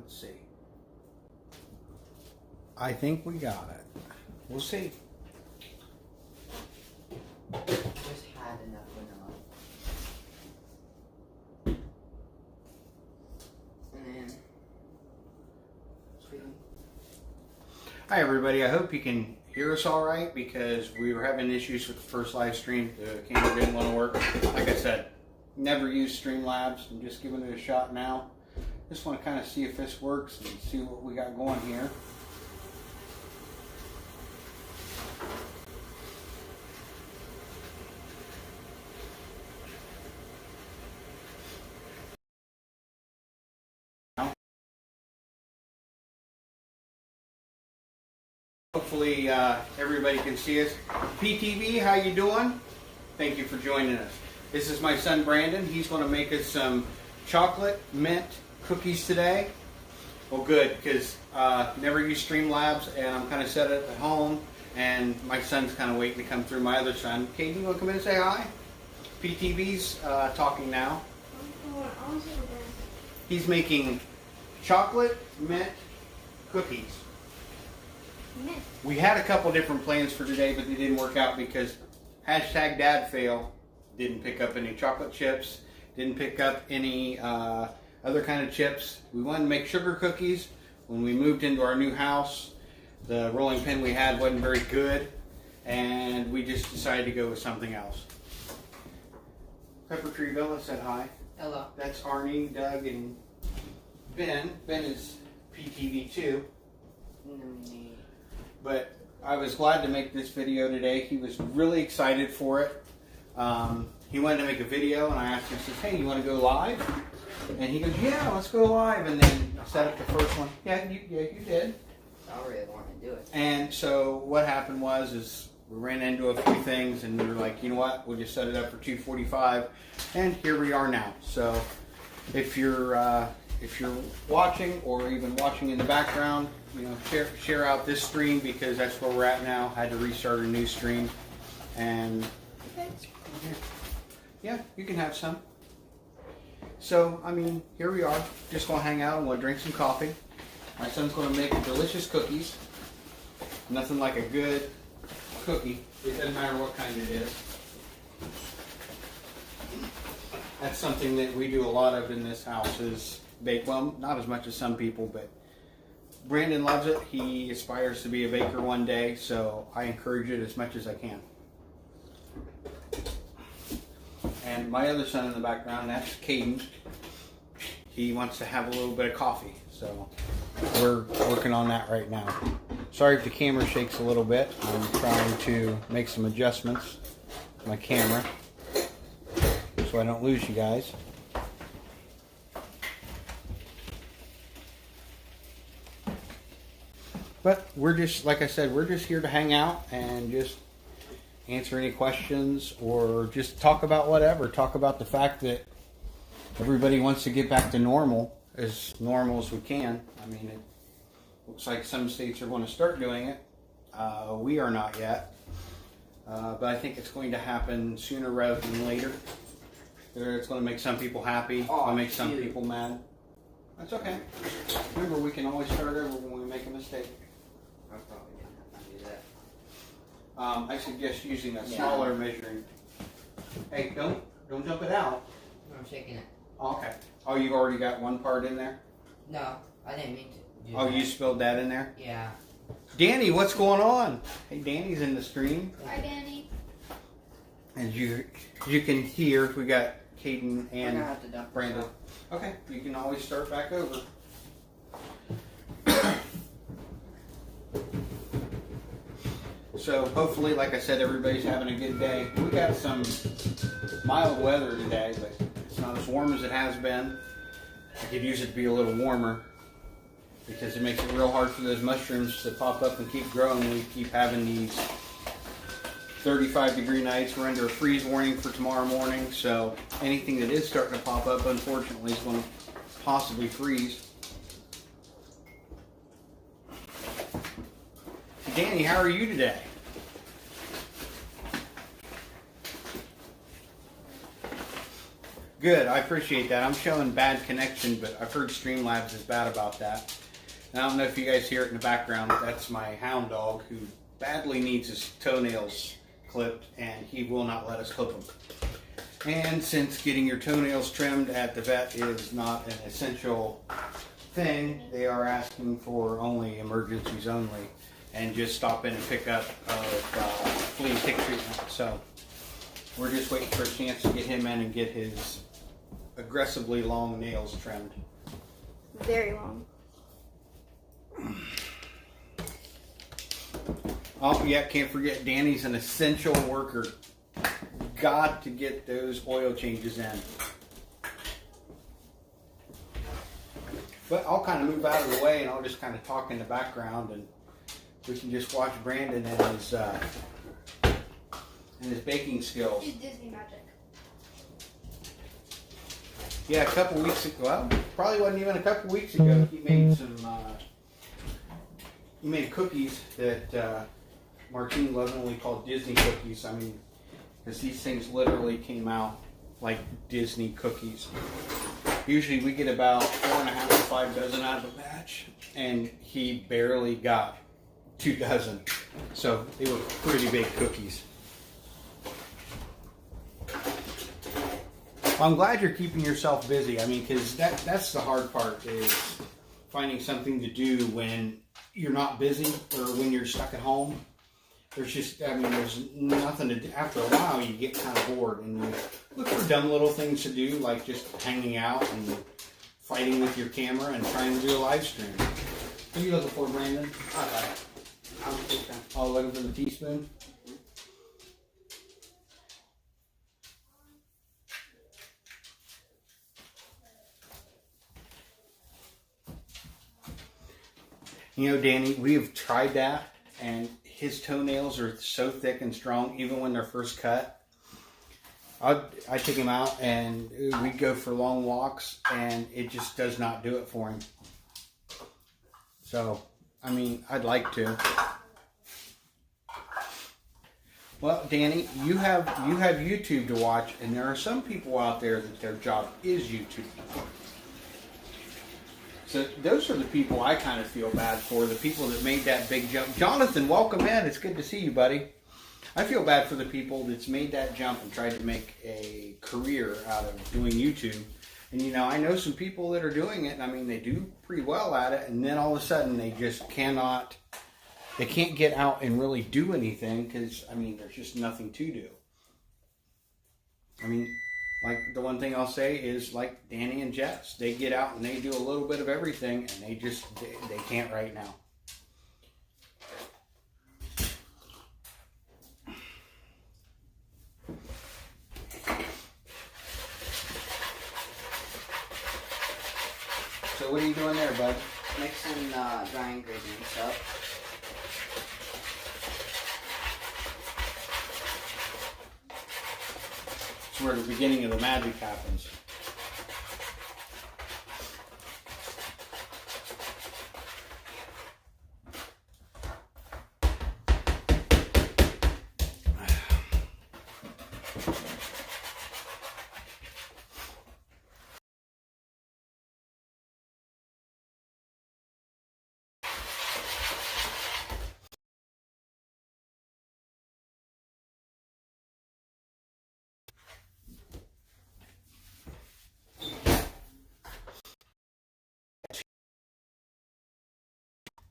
Let's see. I think we got it. We'll see. Just had enough vanilla. And then sweeten. Hi everybody, I hope you can hear us all right because we were having issues with the first live stream. The camera didn't want to work. Like I said, never used Streamlabs. I'm just giving it a shot now. Just want to kind of see if this works and see what we got going here. Hopefully everybody can see us. PTV, how you doing? Thank you for joining us. This is my son Brandon. He's going to make us some chocolate mint cookies today. Well, good, because never used Streamlabs, and I'm kind of set up at home, and my son's kind of waiting to come through. My other son, Katie, you want to come in and say hi? PTV's talking now. He's making chocolate mint cookies. We had a couple different plans for today, but they didn't work out because #DadFail didn't pick up any chocolate chips, didn't pick up any other kind of chips. We wanted to make sugar cookies. When we moved into our new house, the rolling pin we had wasn't very good, and we just decided to go with something else. Pepper Tree Villa said hi. Hello. That's Arnie, Doug, and Ben. Ben is PTV too. But I was glad to make this video today. He was really excited for it. He wanted to make a video, and I asked him, I said, hey, you want to go live? And he goes, yeah, let's go live. And then set up the first one. Yeah, you did. I really wanted to do it. And so what happened was we ran into a few things, and we were like, you know what? We'll just set it up for 2:45, and here we are now. So if you're watching or even watching in the background, you know, share out this stream because that's where we're at now. I had to restart a new stream, and yeah, you can have some. So I mean, here we are, just gonna hang out and we'll drink some coffee. My son's gonna make delicious cookies. Nothing like a good cookie. It doesn't matter what kind it is. That's something that we do a lot of in this house is bake. Well, not as much as some people, but Brandon loves it. He aspires to be a baker one day, so I encourage it as much as I can. And my other son in the background, that's Caden. He wants to have a little bit of coffee, so we're working on that right now. Sorry if the camera shakes a little bit. I'm trying to make some adjustments to my camera so I don't lose you guys. But we're just, like I said, we're just here to hang out and just answer any questions or just talk about whatever. Talk about the fact that everybody wants to get back to normal as we can. I mean, it looks like some states are going to start doing it. We are not yet. But I think it's going to happen sooner rather than later. It's going to make some people happy. It's going to make some people mad. That's okay. Remember, we can always start over when we make a mistake. I probably didn't have to do that. I suggest using a smaller measuring. Hey, don't jump it out. I'm shaking it. Okay. Oh, you've already got one part in there? No, I didn't mean to do Oh, that. you spilled that in there? Yeah. Danny, what's going on? Hey, Danny's in the stream. Hi, Danny. As you can hear, we got Caden We're and gonna have to dump Brandon. this out. Okay, you can always start back over. So hopefully, like I said, everybody's having a good day. We got some mild weather today, but it's not as warm as it has been. I could use it to be a little warmer because it makes it real hard for those mushrooms to pop up and keep growing. We keep having these 35-degree nights. We're under a freeze warning for tomorrow morning, so anything that is starting to pop up, unfortunately, is going to possibly freeze. Danny, how are you today? Good, I appreciate that. I'm showing bad connection, but I've heard Streamlabs is bad about that. And I don't know if you guys hear it in the background. That's my hound dog who badly needs his toenails clipped, and he will not let us clip them. And since getting your toenails trimmed at the vet is not an essential thing, they are asking for only emergencies only, and just stop in and pick up flea and tick treatment. So we're just waiting for a chance to get him in and get his aggressively long nails trimmed. Very long. Oh yeah, can't forget Danny's an essential worker. Got to get those oil changes in. But I'll kind of move out of the way and I'll just kind of talk in the background, and we can just watch Brandon and his baking skills. He's Disney magic. Yeah, a couple weeks ago, well, probably wasn't even a couple weeks ago, he made some, he made cookies that Martine lovingly called Disney cookies. I mean, because these things literally came out like Disney cookies. Usually we get about 4.5 to 5 dozen out of a batch, and he barely got 2 dozen. So they were pretty big cookies. Well, I'm glad you're keeping yourself busy. I mean, because that's the hard part, is finding something to do when you're not busy or when you're stuck at home. There's just, I mean, there's nothing to do. After a while, you get kind of bored and you look for dumb little things to do, like just hanging out and fighting with your camera and trying to do a live stream. What are you looking for, Brandon? Oh, looking for the teaspoon? You know, Danny, we have tried that, and his toenails are so thick and strong, even when they're first cut. I take him out, and we go for long walks, and it just does not do it for him. So, I mean, I'd like to. Well, Danny, you have YouTube to watch, and there are some people out there that their job is YouTube. So those are the people I kind of feel bad for, the people that made that big jump. Jonathan, welcome in. It's good to see you, buddy. I feel bad for the people that's made that jump and tried to make a career out of doing YouTube. And, you know, I know some people that are doing it, and I mean, they do pretty well at it, and then all of a sudden they just can't get out and really do anything because, I mean, there's just nothing to do. I mean, like, the one thing I'll say is, like Danny and Jess, they get out and they do a little bit of everything, and they can't right now. So what are you doing there, bud? Mixing dry ingredients up. It's where the beginning of the magic happens.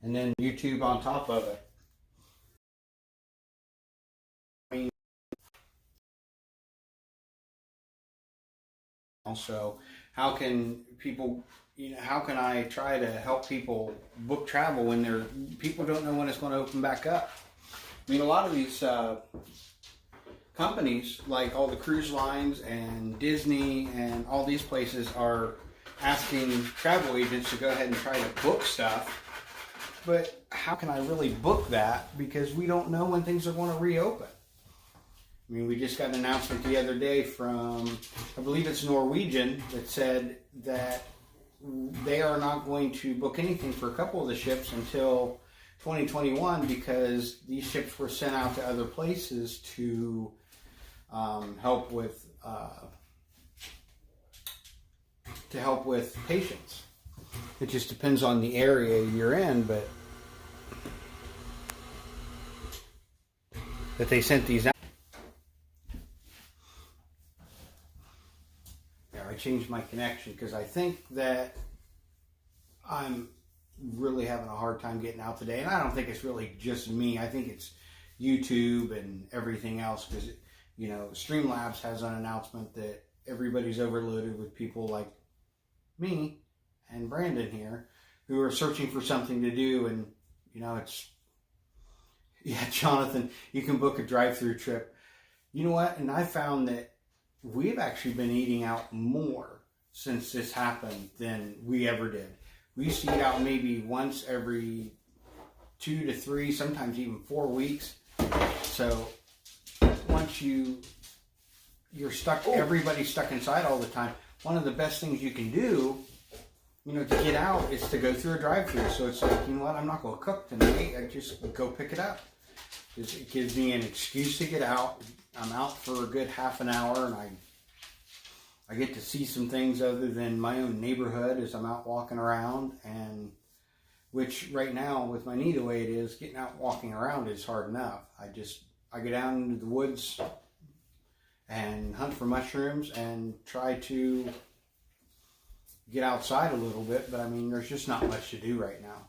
And then YouTube on top of it. Also, how can people, you know, how can I try to help people book travel when people don't know when it's going to open back up? I mean, a lot of these companies, like all the cruise lines and Disney and all these places, are asking travel agents to go ahead and try to book stuff. But how can I really book that? Because we don't know when things are going to reopen. I mean, we just got an announcement the other day from, I believe it's Norwegian, that said that they are not going to book anything for a couple of the ships until 2021 because these ships were sent out to other places to help with to help with patients. It just depends on the area you're in, but that they sent these out. Yeah, I changed my connection because I think that I'm really having a hard time getting out today, and I don't think it's really just me. I think it's YouTube and everything else because, you know, Streamlabs has an announcement that everybody's overloaded with people like me and Brandon here who are searching for something to do, and, you know, it's, yeah, Jonathan, you can book a drive-through trip. You know what? And I found that we've actually been eating out more since this happened than we ever did. We used to eat out maybe once every 2 to 3, sometimes even 4 weeks. So once you're stuck, everybody's stuck inside all the time. One of the best things you can do, you know, to get out is to go through a drive-through. So it's like, you know what, I'm not going to cook tonight. I just go pick it up. It gives me an excuse to get out. I'm out for a good half an hour, and I get to see some things other than my own neighborhood as I'm out walking around. And which right now, with my knee the way it is, getting out walking around is hard enough. I go down into the woods and hunt for mushrooms and try to get outside a little bit, but I mean, there's just not much to do right now.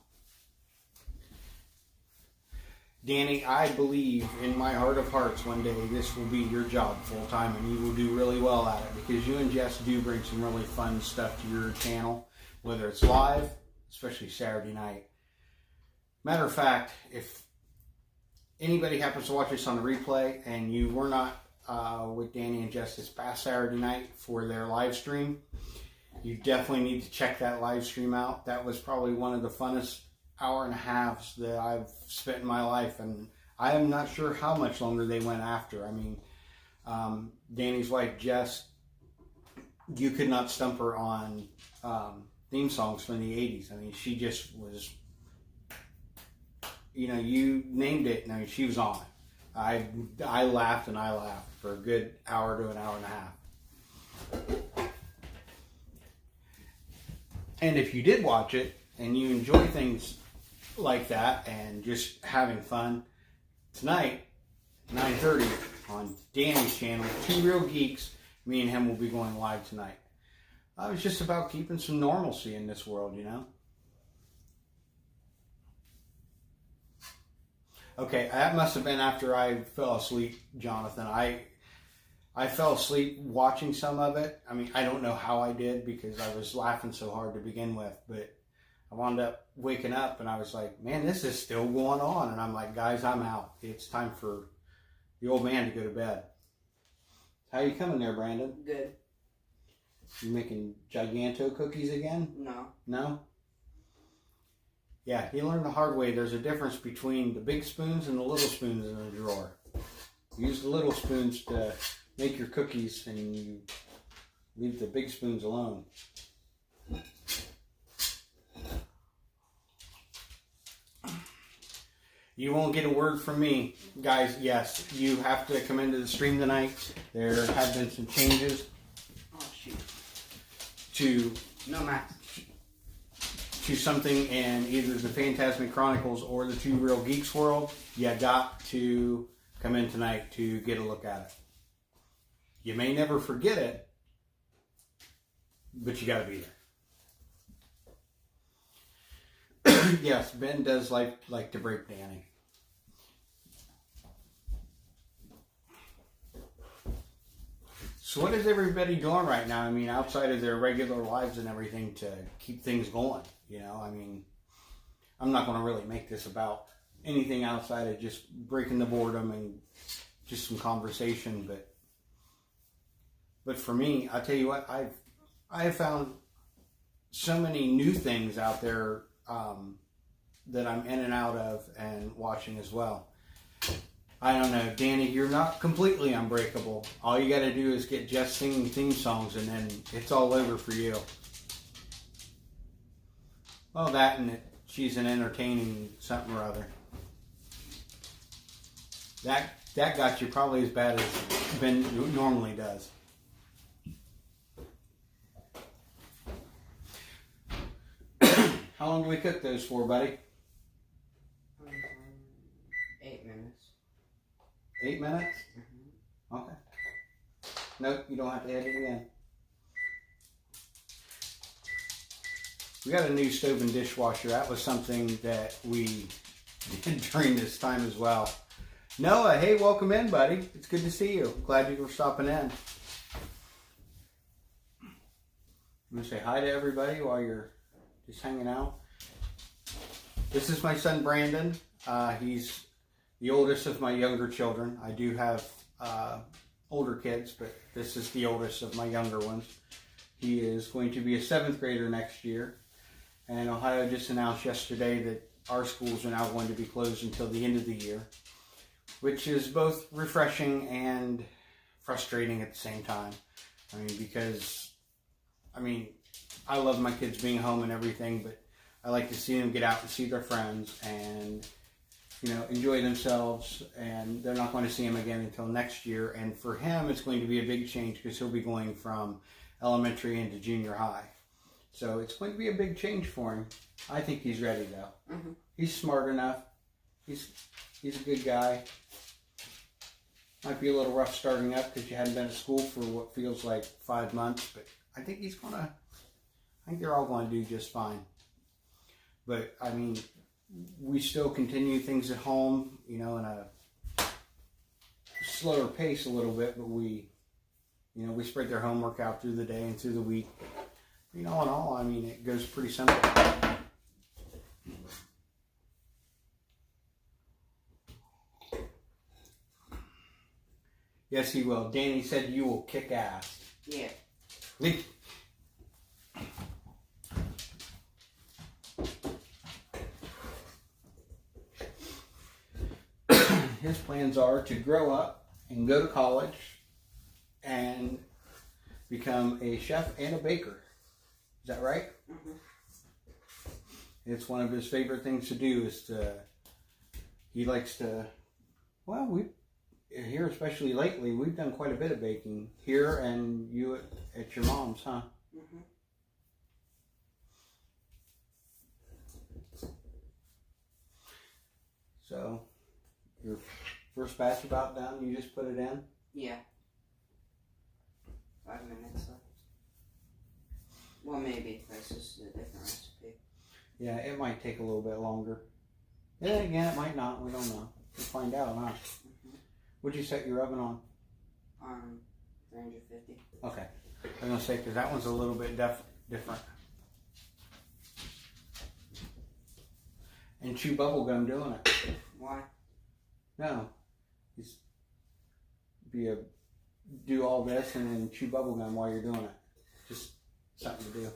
Danny, I believe in my heart of hearts one day this will be your job full time, and you will do really well at it because you and Jess do bring some really fun stuff to your channel, whether it's live, especially Saturday night. Matter of fact, if anybody happens to watch this on the replay and you were not with Danny and Jess this past Saturday night for their live stream, you definitely need to check that live stream out. That was probably one of the funnest hour and a halves that I've spent in my life, and I am not sure how much longer they went after. I mean, Danny's wife Jess, you could not stump her on theme songs from the 80s. I mean, she just was, you know, you named it, and I mean, she was on it. I laughed and I laughed for a good hour to an hour and a half. And if you did watch it and you enjoy things like that and just having fun, tonight, 9:30 on Danny's channel, Two Real Geeks, me and him will be going live tonight. I was just about keeping some normalcy in this world, you know? Okay, that must have been after I fell asleep, Jonathan. I fell asleep watching some of it. I mean, I don't know how I did because I was laughing so hard to begin with, but I wound up waking up and I was like, man, this is still going on. And I'm like, guys, I'm out. It's time for the old man to go to bed. How you coming there, Brandon? Good. You making Giganto cookies again? No. No? Yeah, he learned the hard way. There's a difference between the big spoons and the little spoons in the drawer. Use the little spoons to make your cookies, and you leave the big spoons alone. You won't get a word from me. Guys, yes, you have to come into the stream tonight. There have been some changes Oh, shoot. to No, Max. something in either the Phantasmic Chronicles or the Two Real Geeks world. You got to come in tonight to get a look at it. You may never forget it, but you got to be there. Yes, Ben does like to break Danny. So what is everybody doing right now? I mean, outside of their regular lives and everything to keep things going, you know? I mean, I'm not going to really make this about anything outside of just breaking the boredom and just some conversation, but for me, I'll tell you what, I have found so many new things out there that I'm in and out of and watching as well. I don't know, Danny, you're not completely unbreakable. All you got to do is get Jess singing theme songs, and then it's all over for you. Well, that and she's an entertaining something or other. That got you probably as bad as Ben normally does. How long do we cook those for, buddy? 8 minutes. 8 minutes? Mm-hmm. Okay. Nope, you don't have to add it again. We got a new stove and dishwasher. That was something that we did during this time as well. Noah, hey, welcome in, buddy. It's good to see you. Glad you were stopping in. I'm going to say hi to everybody while you're just hanging out. This is my son, Brandon. He's the oldest of my younger children. I do have older kids, but this is the oldest of my younger ones. He is going to be a 7th grader next year. And Ohio just announced yesterday that our schools are now going to be closed until the end of the year, which is both refreshing and frustrating at the same time. I mean, because, I love my kids being home and everything, but I like to see them get out and see their friends and, enjoy themselves. And they're not going to see him again until next year. And for him, it's going to be a big change because he'll be going from elementary into junior high. So it's going to be a big change for him. I think he's ready, though. Mm-hmm. He's smart enough. He's a good guy. Might be a little rough starting up because you hadn't been at school for what feels like 5 months, but I think they're all going to do just fine. But, we still continue things at home, in a slower pace a little bit, but we spread their homework out through the day and through the week. All in all, it goes pretty simple. Yes, he will. Danny said you will kick ass. Yeah. His plans are to grow up and go to college and become a chef and a baker. Is that right? Mm-hmm. It's one of his favorite things to do he likes to, we here, especially lately, we've done quite a bit of baking here and you at your mom's, huh? Mm-hmm. So, your first batch about done, you just put it in? Yeah. 5 minutes left. Well, maybe. This is a different recipe. Yeah, it might take a little bit longer. Then again, it might not. We don't know. We'll find out, huh? Mm-hmm. What'd you set your oven on? 350. Okay. I was going to say, because that one's a little bit different. And chew bubble gum doing it. Why? No. Just do all this and then chew bubble gum while you're doing it. Just something to do.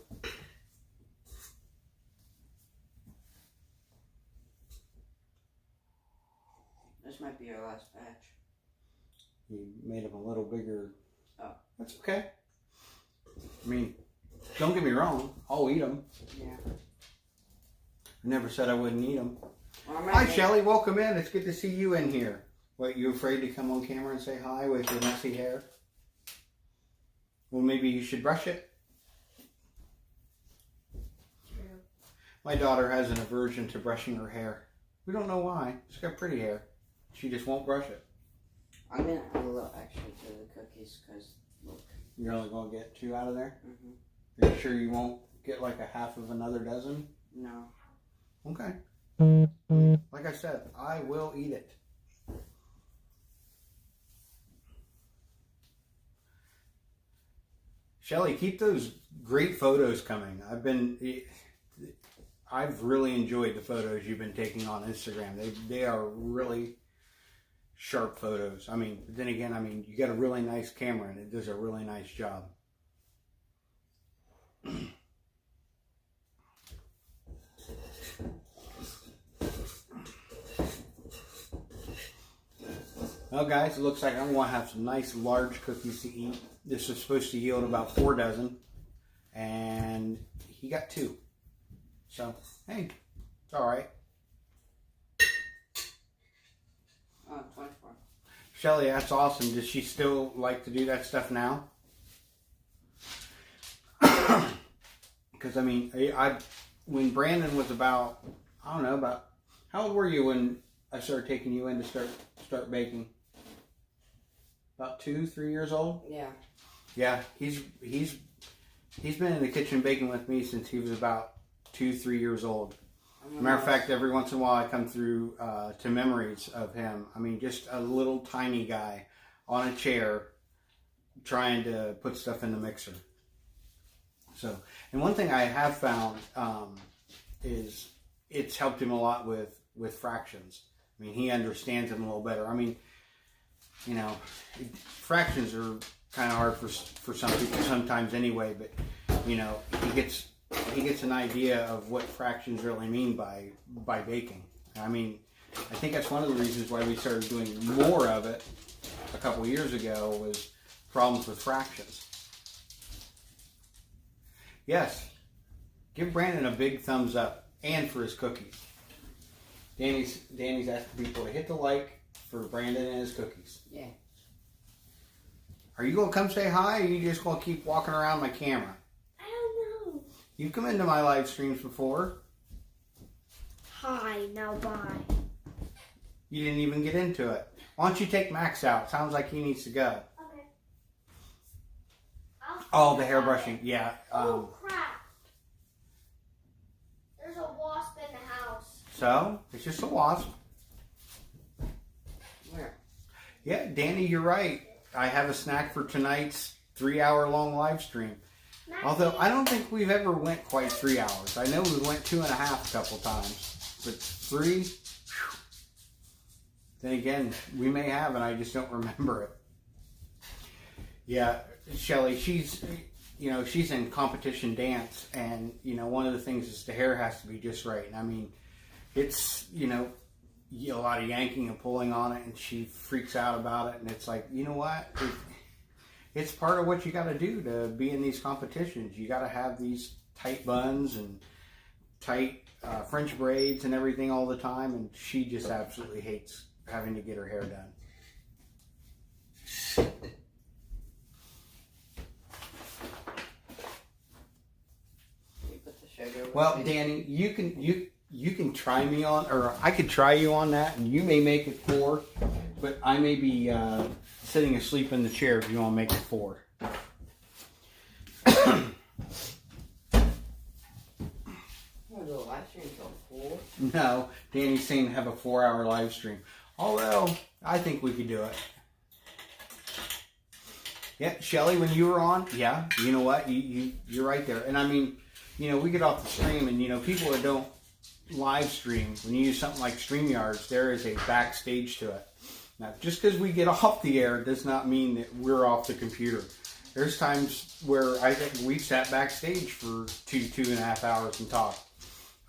This might be our last batch. You made them a little bigger. Oh. That's okay. Don't get me wrong. I'll eat them. Yeah. I never said I wouldn't eat them. Well, Hi, Shelly. Welcome in. It's good to see you in here. What, you afraid to come on camera and say hi with your messy hair? Well, maybe you should brush it. True. My daughter has an aversion to brushing her hair. We don't know why. She's got pretty hair. She just won't brush it. I'm going to add a little extra to the cookies because, look. You're only going to get 2 out of there? Mm-hmm. Are you sure you won't get like a half of another dozen? No. Okay. Like I said, I will eat it. Shelly, keep those great photos coming. I've really enjoyed the photos you've been taking on Instagram. They are really sharp photos. Then again, you got a really nice camera and it does a really nice job. Well, guys, it looks like I'm going to have some nice large cookies to eat. This is supposed to yield about 4 dozen, and he got 2. So, hey, it's all right. Oh, 24. Shelly, that's awesome. Does she still like to do that stuff now? Because, when Brandon was about, I don't know, about, how old were you when I started taking you in to start baking? About 2-3 years old? Yeah. Yeah, he's been in the kitchen baking with me since he was about 2-3 years old. Matter of fact, every once in a while I come through to memories of him. I mean, just a little tiny guy on a chair trying to put stuff in the mixer. So, and one thing I have found is it's helped him a lot with fractions. I mean, he understands them a little better. I mean, you know, fractions are kind of hard for some people sometimes anyway, but you know, he gets an idea of what fractions really mean by baking. I mean, I think that's one of the reasons why we started doing more of it a couple years ago was problems with fractions. Yes, give Brandon a big thumbs up and for his cookies. Danny's asking people to hit the like for Brandon and his cookies. Yeah. Are you gonna come say hi, or are you just gonna keep walking around my camera? I don't know. You've come into my live streams before. Hi, now bye. You didn't even get into it. Why don't you take Max out? Sounds like he needs to go. Okay. Oh, the hairbrushing. Yeah. Oh, crap. There's a wasp in the house. So, it's just a wasp. Where? Yeah, Danny, you're right. I have a snack for tonight's 3-hour-long live stream. Although, I don't think we've ever went quite 3 hours. I know we went 2.5 a couple times. But 3? Whew. Then again, we may have, and I just don't remember it. Yeah, Shelly, she's in competition dance, and, you know, one of the things is the hair has to be just right. And I mean, it's, a lot of yanking and pulling on it, and she freaks out about it, and it's like, you know what? It's part of what you got to do to be in these competitions. You got to have these tight buns and tight French braids and everything all the time, and she just absolutely hates having to get her hair done. You put the sugar. Well, Danny, you can try me on, or I could try you on that, and you may make it 4, but I may be sitting asleep in the chair if you want to make it 4. We'll do a live stream till 4. No, Danny's saying have a 4-hour live stream. Although, I think we could do it. Yeah, Shelly, when you were on, yeah, you know what? You're right there. And I mean, we get off the stream, and, people that don't live stream, when you use something like StreamYards, there is a backstage to it. Now, just because we get off the air does not mean that we're off the computer. There's times where I think we've sat backstage for 2.5 hours and talked.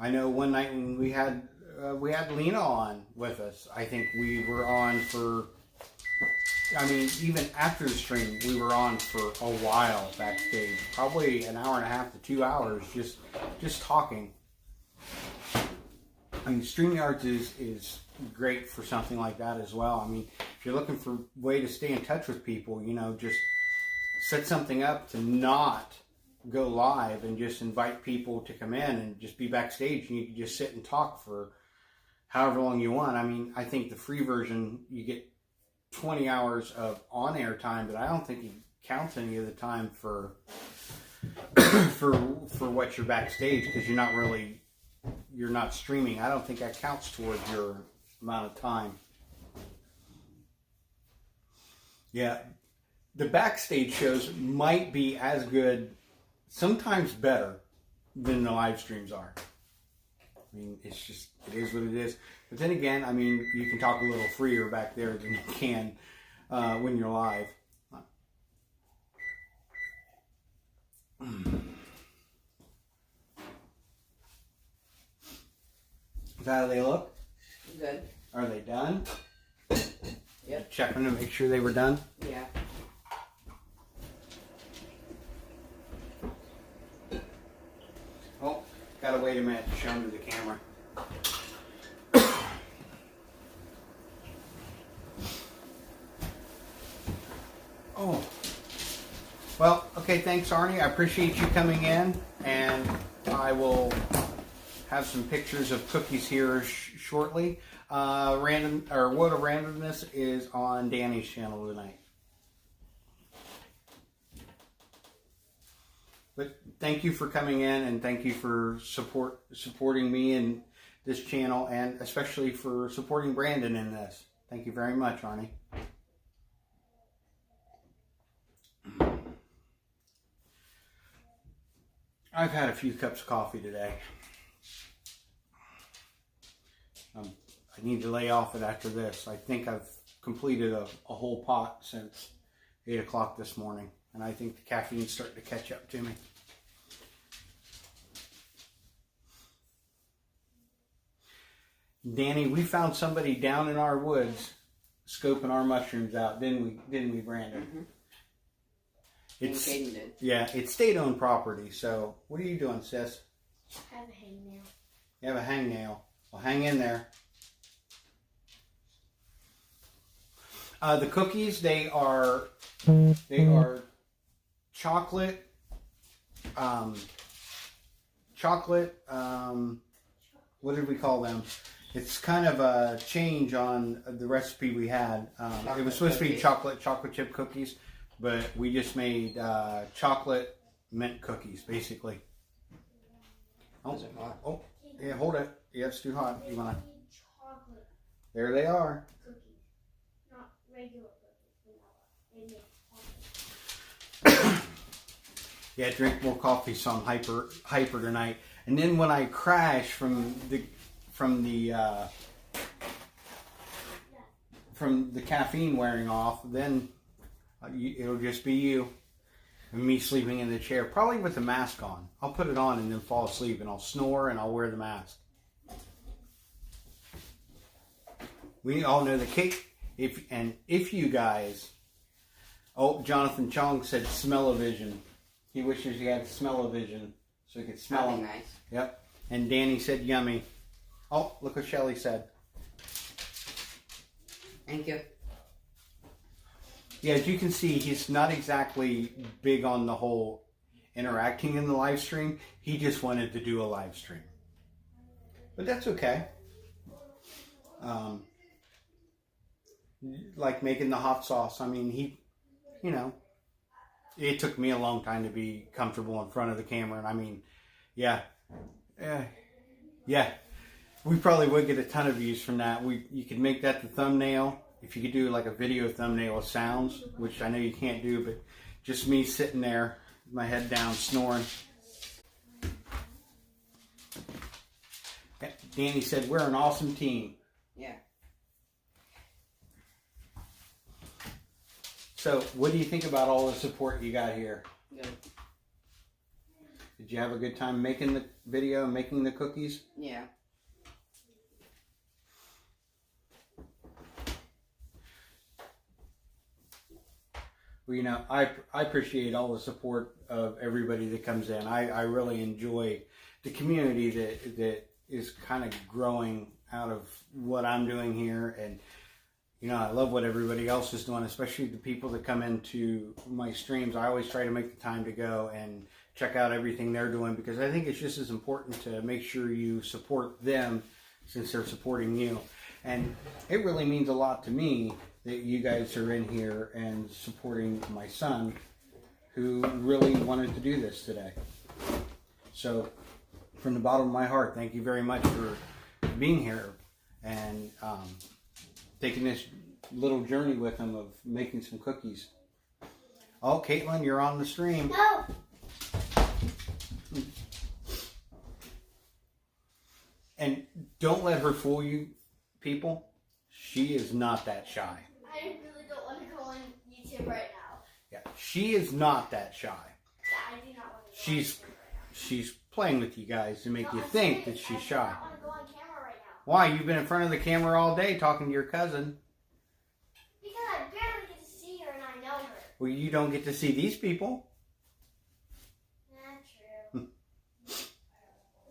I know one night when we had Lena on with us, I think we were on for, even after the stream, we were on for a while backstage. Probably an hour and a half to 2 hours just talking. I mean, StreamYards is great for something like that as well. I mean, if you're looking for a way to stay in touch with people, just set something up to not go live and just invite people to come in and just be backstage, and you can just sit and talk for however long you want. I mean, I think the free version, you get 20 hours of on-air time, but I don't think it counts any of the time for for what you're backstage, because you're not streaming. I don't think that counts towards your amount of time. Yeah, the backstage shows might be as good, sometimes better, than the live streams are. I mean, it is what it is. But then again, you can talk a little freer back there than you can when you're live. Is that how they look? Good. Are they done? Yep. Checking to make sure they were done? Yeah. Oh, gotta wait a minute to show them to the camera. Oh. Well, okay, thanks, Arnie. I appreciate you coming in, and I will have some pictures of cookies here shortly. Random or What a Randomness is on Danny's channel tonight. But thank you for coming in, and thank you for supporting me in this channel, and especially for supporting Brandon in this. Thank you very much, Arnie. I've had a few cups of coffee today. I need to lay off it after this. I think I've completed a whole pot since 8 o'clock this morning, and I think the caffeine's starting to catch up to me. Danny, we found somebody down in our woods scoping our mushrooms out, didn't we, Brandon? Mm-hmm. It's Caden did. Yeah, it's state-owned property. So, what are you doing, sis? I have a hangnail. You have a hangnail. Well, hang in there. The cookies, they are chocolate, what did we call them? It's kind of a change on the recipe we had. It was supposed to be chocolate chip cookies, but we just made chocolate mint cookies, basically. Is it hot? Oh, yeah, hold it. Yeah, it's too hot. You wanna? Chocolate There they are. cookies, not regular cookies. Vanilla. Yeah, drink more coffee, so I'm hyper tonight. And then when I crash from the caffeine wearing off, then it'll just be you and me sleeping in the chair, probably with the mask on. I'll put it on and then fall asleep, and I'll snore and I'll wear the mask. We all know the cake. If you guys, Jonathan Chong said smell-o-vision. He wishes he had smell-o-vision so he could smell That'd them. be nice. Yep. And Danny said yummy. Oh, look what Shelly said. Thank you. Yeah, as you can see, he's not exactly big on the whole interacting in the live stream. He just wanted to do a live stream. But that's okay. Like making the hot sauce. I mean, it took me a long time to be comfortable in front of the camera. And I mean, yeah. We probably would get a ton of views from that. You could make that the thumbnail. If you could do like a video thumbnail of sounds, which I know you can't do, but just me sitting there, my head down, snoring. Danny said, we're an awesome team. Yeah. So, what do you think about all the support you got here? Good. Did you have a good time making the video, making the cookies? Yeah. Well, I appreciate all the support of everybody that comes in. I really enjoy the community that is kind of growing out of what I'm doing here. And, I love what everybody else is doing, especially the people that come into my streams. I always try to make the time to go and check out everything they're doing, because I think it's just as important to make sure you support them since they're supporting you. And it really means a lot to me that you guys are in here and supporting my son, who really wanted to do this today. So, from the bottom of my heart, thank you very much for being here and taking this little journey with him of making some cookies. Oh, Caitlin, you're on the stream. No. And don't let her fool you, people. She is not that shy. I really don't want to go on YouTube right now. Yeah, she is not that shy. Yeah, I do not want to go She's playing with you guys to make No, you I'm think serious. that she's I do shy. not want to go on camera right now. Why? You've been in front of the camera all day talking to your cousin. Because I barely get to see her and I know her. Well, you don't get to see these people. Not true.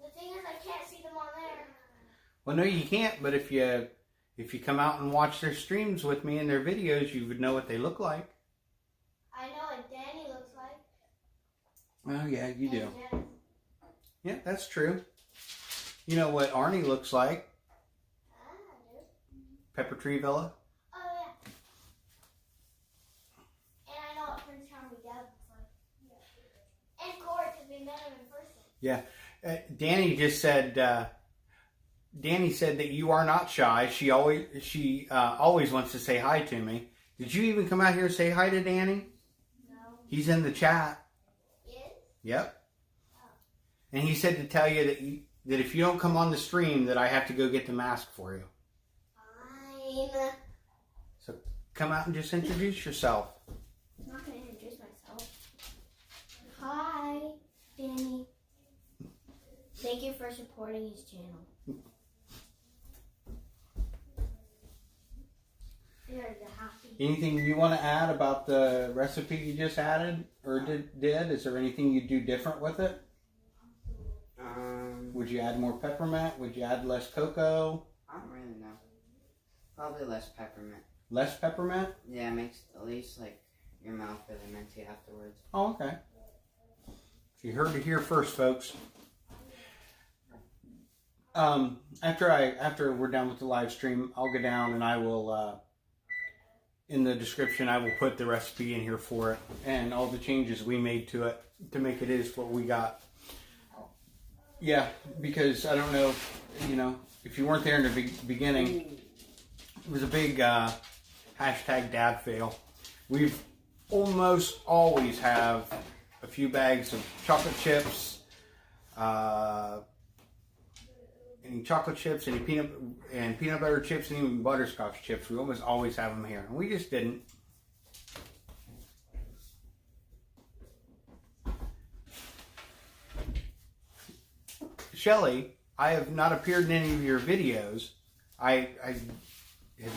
The thing is, I can't see them on there. Well, no, you can't. But if you come out and watch their streams with me and their videos, you would know what they look like. I know what Danny looks like. Oh, yeah, you do. And Jen. Yeah, that's true. You know what Arnie looks like? I do. Pepper Tree Villa. Oh, yeah. And I know what Prince Charming dad looks like. And Corey, because we met him in person. Yeah. Danny just said. Danny said that you are not shy. She always wants to say hi to me. Did you even come out here and say hi to Danny? No. He's in the chat. Yes? Yep. And he said to tell you that if you don't come on the stream, that I have to go get the mask for you. Fine. So come out and just introduce yourself. I'm not going to introduce myself. Hi, Danny. Thank you for supporting his channel. You're happy. Anything you want to add about the recipe you just added or did? Is there anything you do different with it? Would you add more peppermint? Would you add less cocoa? I don't really know. Probably less peppermint. Less peppermint? Yeah, it makes at least like your mouth really minty afterwards. Oh, okay. You heard it here first, folks. After we're done with the live stream, I'll go down and I will, in the description, I will put the recipe in here for it and all the changes we made to it to make it is what we got. Yeah, because I don't know, if you weren't there in the beginning, it was a big hashtag dad fail. We've almost always have a few bags of chocolate chips, any chocolate chips, any peanut butter chips, and even butterscotch chips. We almost always have them here, and we just didn't. Shelly, I have not appeared in any of your videos. Have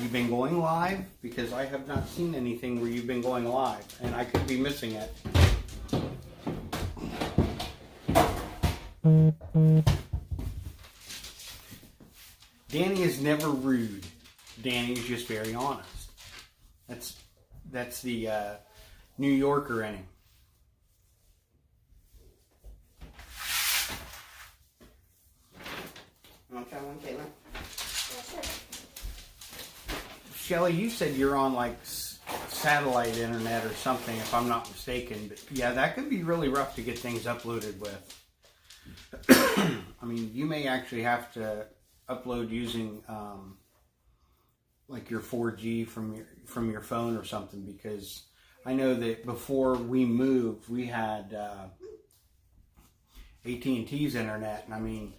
you been going live? Because I have not seen anything where you've been going live, and I could be missing it. Danny is never rude. Danny is just very honest. That's the New Yorker in him. You want to try one, Caitlin? Yes, sir. Shelly, you said you're on like satellite internet or something, if I'm not mistaken. But yeah, that could be really rough to get things uploaded with. I mean, you may actually have to upload using like your 4G from your phone or something, because I know that before we moved, we had AT&T's internet, and I mean,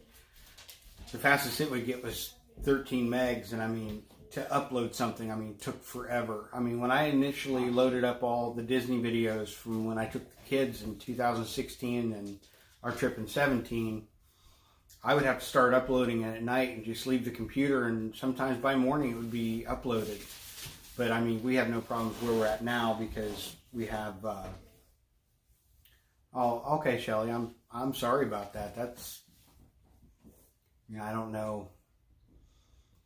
the fastest it would get was 13 megs, and I mean, to upload something, I mean, took forever. I mean, when I initially loaded up all the Disney videos from when I took the kids in 2016 and our trip in 17, I would have to start uploading it at night and just leave the computer, and sometimes by morning it would be uploaded. But I mean, we have no problems where we're at now because we have. Oh, okay, Shelly. I'm sorry about that. That's. I don't know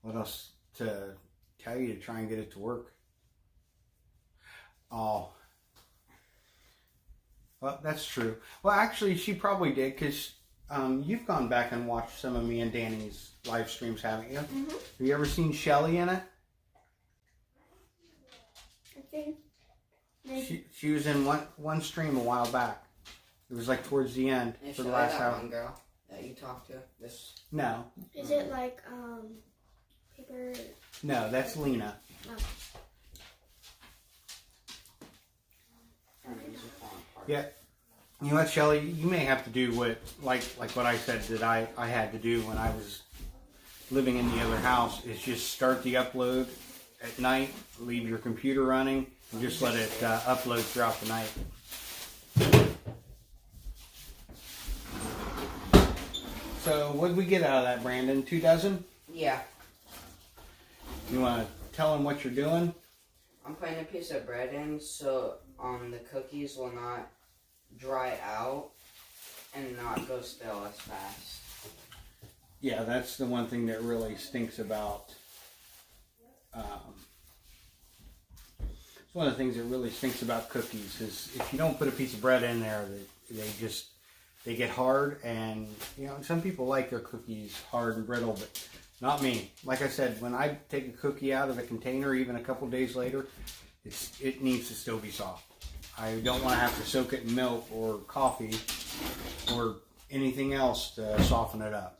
what else to tell you to try and get it to work. Oh. Well, that's true. Well, actually, she probably did, because you've gone back and watched some of me and Danny's live streams, haven't you? Mm-hmm. Have you ever seen Shelly in it? I think maybe. She was in one stream a while back. It was like towards the end Is for the Shelly last that hour. one girl that you talked to? This. No, Is it like paper? no, that's Lena. Yeah. You know what, Shelly? You may have to do what I said that I had to do when I was living in the other house, is just start the upload at night, leave your computer running, and just let it upload throughout the night. So what did we get out of that, Brandon? 2 dozen? Yeah. You want to tell them what you're doing? I'm putting a piece of bread in so the cookies will not dry out and not go stale as fast. Yeah, that's the one thing that really stinks about. It's one of the things that really stinks about cookies is if you don't put a piece of bread in there, they just they get hard, and some people like their cookies hard and brittle, but not me. Like I said, when I take a cookie out of the container, even a couple days later, it needs to still be soft. I don't want to have to soak it in milk or coffee or anything else to soften it up.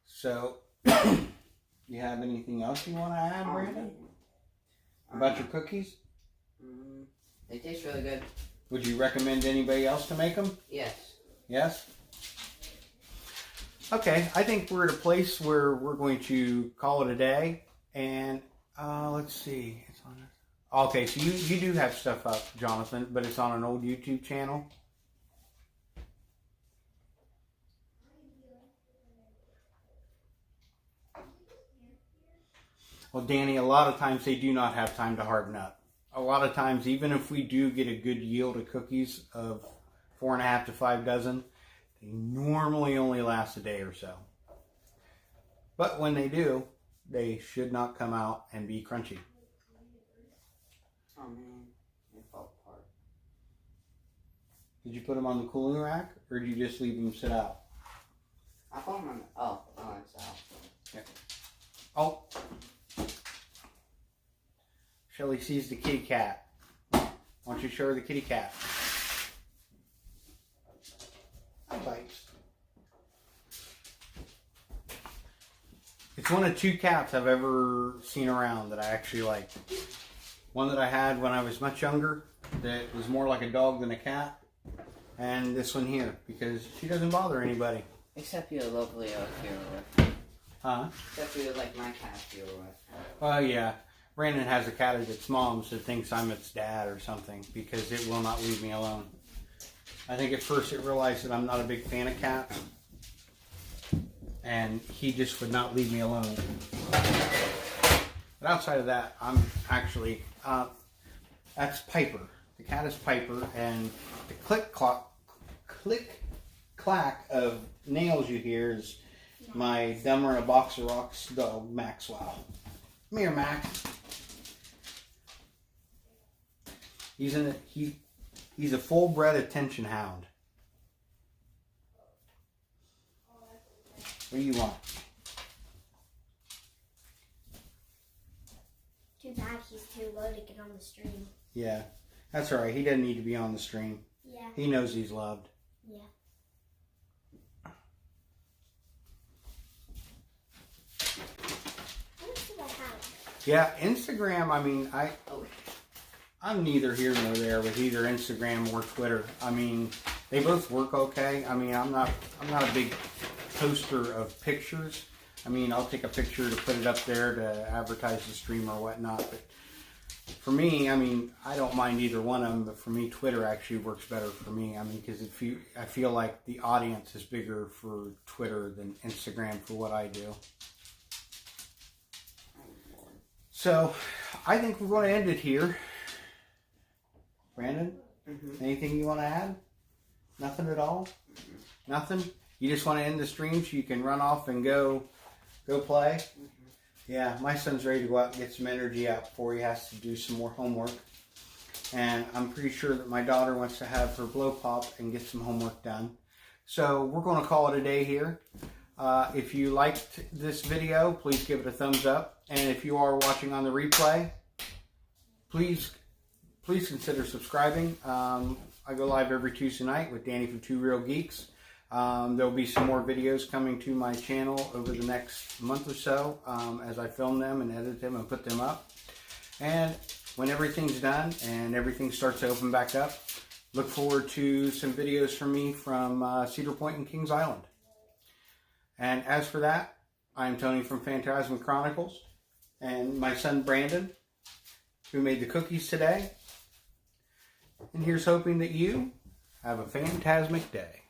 So, you have anything else you want to add, Brandon? About your cookies? They taste really good. Would you recommend anybody else to make them? Yes. Yes? Okay, I think we're at a place where we're going to call it a day. And let's see. It's on. Okay, so you do have stuff up, Jonathan, but it's on an old YouTube channel. Well, Danny, a lot of times they do not have time to harden up. A lot of times, even if we do get a good yield of cookies of 4.5 to 5 dozen, they normally only last a day or so. But when they do, they should not come out and be crunchy. Oh man, it fell apart. Did you put them on the cooling rack, or did you just leave them sit out? I put them on. Oh, it's out. Yeah. Oh. Shelly sees the kitty cat. Why don't you show her the kitty cat? That bites. It's one of 2 cats I've ever seen around that I actually like. One that I had when I was much younger that was more like a dog than a cat. And this one here, because she doesn't bother anybody. Except you're lovely out here with. Huh? Except you're like my cat here with. Oh, yeah. Brandon has a cat at its mom's that thinks I'm its dad or something because it will not leave me alone. I think at first it realized that I'm not a big fan of cats. And he just would not leave me alone. But outside of that, I'm actually, that's Piper. The cat is Piper, and the click-clack of nails you hear is my Dumber in a Box of Rocks dog, Maxwell. Come here, Max. He's a full-bred attention hound. What do you want? Too bad he's too low to get on the stream. Yeah, that's all right. He doesn't need to be on the stream. Yeah. He knows he's loved. Yeah. Yeah, Instagram, I mean, I'm neither here nor there with either Instagram or Twitter. I mean, they both work okay. I mean, I'm not a big poster of pictures. I mean, I'll take a picture to put it up there to advertise the stream or whatnot. But for me, I mean, I don't mind either one of them. But for me, Twitter actually works better for me. I mean, because I feel like the audience is bigger for Twitter than Instagram for what I do. So, I think we're going to end it here. Brandon, anything you want to add? Nothing at all? Nothing? You just want to end the stream so you can run off and go play? Yeah, my son's ready to go out and get some energy out before he has to do some more homework. And I'm pretty sure that my daughter wants to have her blow pop and get some homework done. So we're going to call it a day here. If you liked this video, please give it a thumbs up. And if you are watching on the replay, please consider subscribing. I go live every Tuesday night with Danny from Two Real Geeks. There'll be some more videos coming to my channel over the next month or so as I film them and edit them and put them up. And when everything's done and everything starts to open back up, look forward to some videos from me from Cedar Point and Kings Island. And as for that, I'm Tony from Phantasmic Chronicles and my son Brandon, who made the cookies today. And here's hoping that you have a phantasmic day.